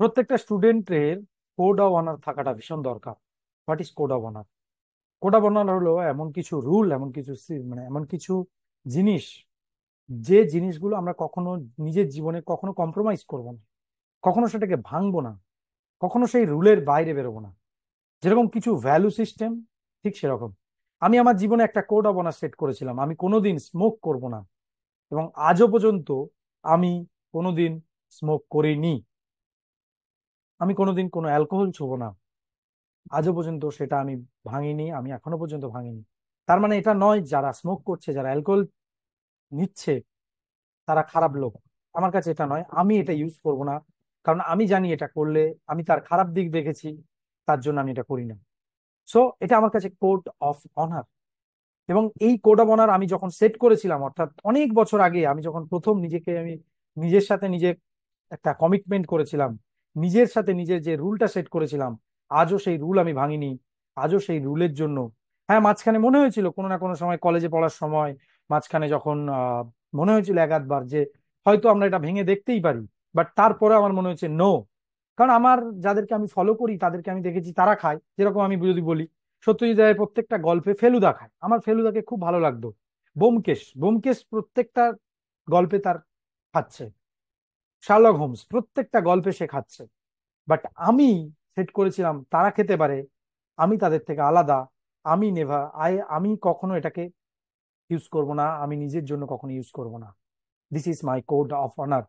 প্রত্যেকটা স্টুডেন্টের code of honour থাকাটা ভীষণ দরকার। What is code of honour? Code of honour হলো এমন কিছু রুল, এমন কিছু মানে এমন কিছু জিনিস, যে জিনিসগুলো আমরা কখনো নিজের জীবনে কখনো কম্প্রোমাইজ করব না, কখনো সেটাকে ভাঙবো না, কখনো সেই রুলের বাইরে বেরোবো না। যেরকম কিছু ভ্যালু সিস্টেম, ঠিক সেরকম আমি আমার জীবনে একটা কোড অফ অনার সেট করেছিলাম, আমি কোনোদিন স্মোক করব না। এবং আজও পর্যন্ত আমি কোনোদিন স্মোক করিনি। আমি কোনোদিন কোনো অ্যালকোহল ছোবো না। আজও পর্যন্ত সেটা আমি ভাঙিনি, আমি এখনো পর্যন্ত ভাঙিনি। তার মানে এটা নয় যারা স্মোক করছে, যারা অ্যালকোহল নিচ্ছে, তারা খারাপ লোক। আমার কাছে এটা নয়, আমি এটা ইউজ করব না। কারণ আমি জানি এটা করলে আমি তার খারাপ দিক দেখেছি, তার জন্য আমি এটা করি না। সো এটা আমার কাছে কোড অফ অনার। এবং এই কোড অফ অনার আমি যখন সেট করেছিলাম, অর্থাৎ অনেক বছর আগে আমি যখন প্রথম নিজেকে আমি নিজের সাথে নিজে একটা কমিটমেন্ট করেছিলাম, নিজের সাথে নিজের যে রুলটা সেট করেছিলাম, আজও সেই রুল আমি ভাঙিনি। আজও সেই রুলের জন্য, হ্যাঁ, মাঝখানে মনে হয়েছিল কোনো না কোনো সময় কলেজে পড়ার সময়, মাঝখানে যখন মনে হয়েছিল এক আধবার যে হয়তো আমরা এটা ভেঙে দেখতেই পারি। বাট তারপরে আমার মনে হয়েছে নো। কারণ আমার যাদেরকে আমি ফলো করি তাদেরকে আমি দেখেছি তারা খায়। যেরকম আমি যদি বলি, সত্যজিৎ রায়ের প্রত্যেকটা গল্পে ফেলুদা খায়, আমার ফেলুদাকে খুব ভালো লাগতো। ব্যোমকেশ ব্যোমকেশ প্রত্যেকটা গল্পে তার খাচ্ছে। শার্লক হোমস প্রত্যেকটা গল্পে সে খাচ্ছে। বাট আমি সেট করেছিলাম তারা খেতে পারে, আমি তাদের থেকে আলাদা। আমি আমি কখনো এটাকে ইউজ করব না, আমি নিজের জন্য কখনো ইউজ করব না। This is my code of honour.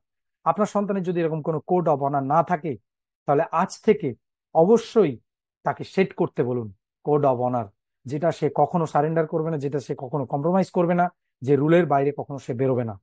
আপনার সন্তানের যদি এরকম কোনো কোড অফ অনার না থাকে, তাহলে আজ থেকে অবশ্যই তাকে সেট করতে বলুন কোড অফ অনার, যেটা সে কখনো সারেন্ডার করবে না, যেটা সে কখনো কম্প্রোমাইজ করবে না, যে রুলের বাইরে কখনো সে বেরোবে না।